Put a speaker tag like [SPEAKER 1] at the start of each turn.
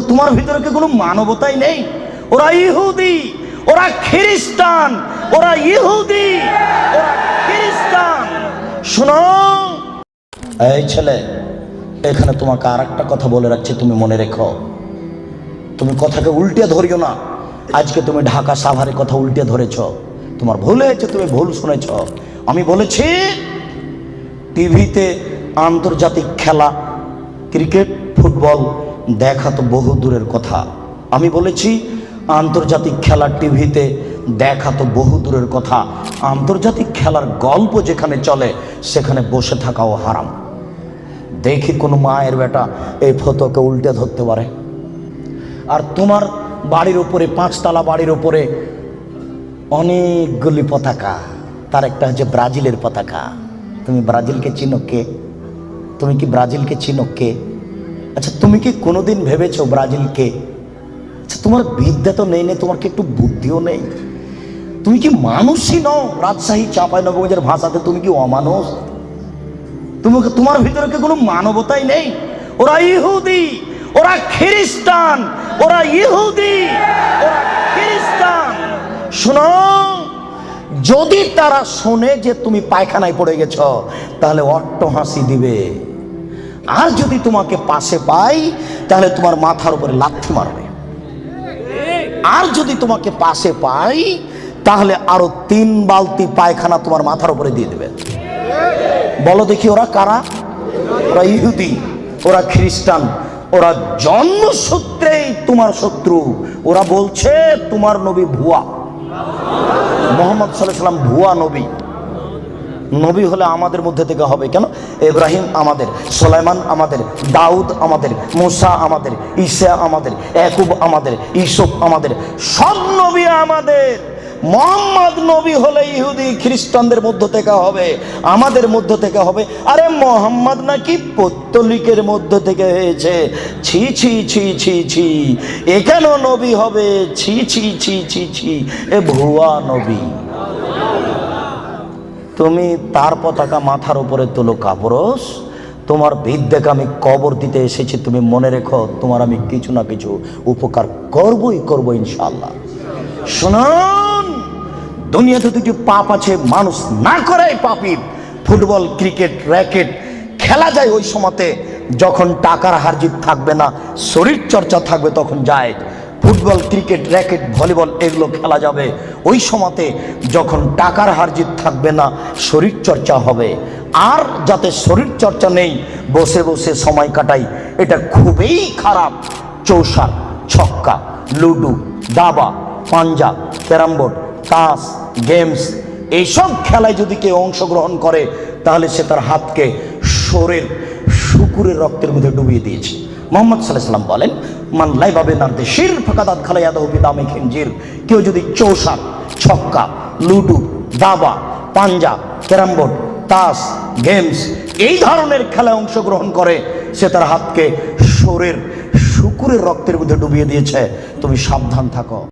[SPEAKER 1] তোমার ভিতরে কি কোনো মানবতাই নেই? ওরা ইহুদি, ওরা খ্রিস্টান, ওরা ইহুদি, ওরা খ্রিস্টান। শোনো এই ছেলে, এখানে তোমাকে আর একটা কথা বলে রাখছি, তুমি মনে রেখো। তুমি কথাকে উল্টে ধরিও না। আজকে তুমি ঢাকা সাভারের কথা উল্টে ধরেছ, তোমার ভুল হয়েছে, তুমি ভুল শুনেছ। আমি বলেছি টিভিতে আন্তর্জাতিক খেলা ক্রিকেট ফুটবল দেখা তো বহু দূরের কথা। আমি বলেছি আন্তর্জাতিক খেলা টিভিতে দেখা তো বহু দূরের কথা, আন্তর্জাতিক খেলার গল্প যেখানে চলে সেখানে বসে থাকাও হারাম। দেখি কোনো মায়ের বেটা এই ফটোকে উল্টে ধরতে পারে। আর তোমার বাড়ির উপরে, 5 তলা বাড়ির উপরে অনেকগুলি পতাকা, তার একটা হচ্ছে ব্রাজিলের পতাকা। তুমি ব্রাজিলকে চিনো কে? তুমি কি ব্রাজিলকে চিনো কে? আচ্ছা, তুমি কি কোনোদিন ভেবেছো ব্রাজিলকে? আচ্ছা, তোমার বিদ্যা তো নেই, তোমার কি একটু বুদ্ধিও নেই? তুমি কি মানুষই নও? রাজশাহী চাঁপাইনবাবগঞ্জের ভাষাতে তুমি কি অমানুষ? তোমার ভিতরে কি কোনো মানবতাই নেই? ওরা ইহুদি, ওরা খ্রিস্টান, ওরা ইহুদি, ওরা খ্রিস্টান। শোনো, যদি তারা শোনে যে তুমি পায়খানায় পড়ে গেছ তাহলে অট্ট হাসি দিবে। আর যদি তোমাকে পাশে পাই তাহলে তোমার মাথার উপরে লাথি মারবে। আর যদি তোমাকে পাশে পাই তাহলে আরো 3 বালতি পায়খানা তোমার মাথার উপরে দিয়ে দেবে। বলো দেখি ওরা কারা? ওরা ইহুদি, ওরা খ্রিস্টান, ওরা জন্মসূত্রেই তোমার শত্রু। ওরা বলছে তোমার নবী ভুয়া, মুহাম্মদ সাল্লাল্লাহু আলাইহি ওয়াসাল্লাম ভুয়া নবী। নবী হলে আমাদের মধ্যে থেকে হবে কেন? ইব্রাহিম আমাদের, সুলাইমান আমাদের, দাউদ আমাদের, মুসা আমাদের, ঈসা আমাদের, ইয়াকুব আমাদের, ইউসুফ আমাদের, সব নবী আমাদের। মুহাম্মদ নবী হলে ইহুদি খ্রিস্টানদের মধ্য থেকে হবে, আমাদের মধ্য থেকে হবে। আরে মুহাম্মদ নাকি পৌত্তলিকের মধ্য থেকে হয়েছে। ছি ছি ছি ছি ছি, এ কেন নবী হবে? ছি ছি ছি ছি ছি, এ ভুয়া নবী। তুমি তার পতাকা মাথার উপরে তুলো কাপুরুষ। তোমার বিদ্যাকে আমি কবর দিতে এসেছি, তুমি মনে রেখো তোমার আমি কিছু না কিছু উপকার করবই করবো ইনশাআল্লাহ। শুনুন, দুনিয়াতে 2টি পাপ আছে, মানুষ না করে পাপী। ফুটবল ক্রিকেট র্যাকেট খেলা যায় ওই সময়তে যখন টাকার হারজিত থাকবে না, শরীর চর্চা থাকবে, তখন যায়। ফুটবল ক্রিকেট র্যাকেট ভলিবল এগুলো খেলা যাবে ওই সময়তে যখন টাকার হারজিত থাকবে না, শরীর চর্চা হবে। আর যাতে শরীর চর্চা নেই, বসে বসে সময় কাটাই, এটা খুবই খারাপ। চৌসার, ছক্কা, লুডু, দাবা, পাঞ্জা, ক্যারাম বোর্ড, তাস, গেমস, এইসব খেলায় যদি কেউ অংশগ্রহণ করে তাহলে সে তার হাতকে শরীর শুকুরের রক্তের মধ্যে ডুবিয়ে দিয়েছে। মুহাম্মদ সাল্লাল্লাহু আলাইহি ওয়াসাল্লাম বলেন, মান লাইবা বিনারদি শির ফাকাদাত খালায়াদাহু বিদামি খিনজির। কেউ যদি চৌসার, ছক্কা, লুডু, দাবা, পাঞ্জা, ক্যারাম বোর্ড, তাস, গেমস এই ধরনের খেলায় অংশগ্রহণ করে সে তার হাতকে শরীর শুকুরের রক্তের মধ্যে ডুবিয়ে দিয়েছে। তুমি সাবধান থাকো।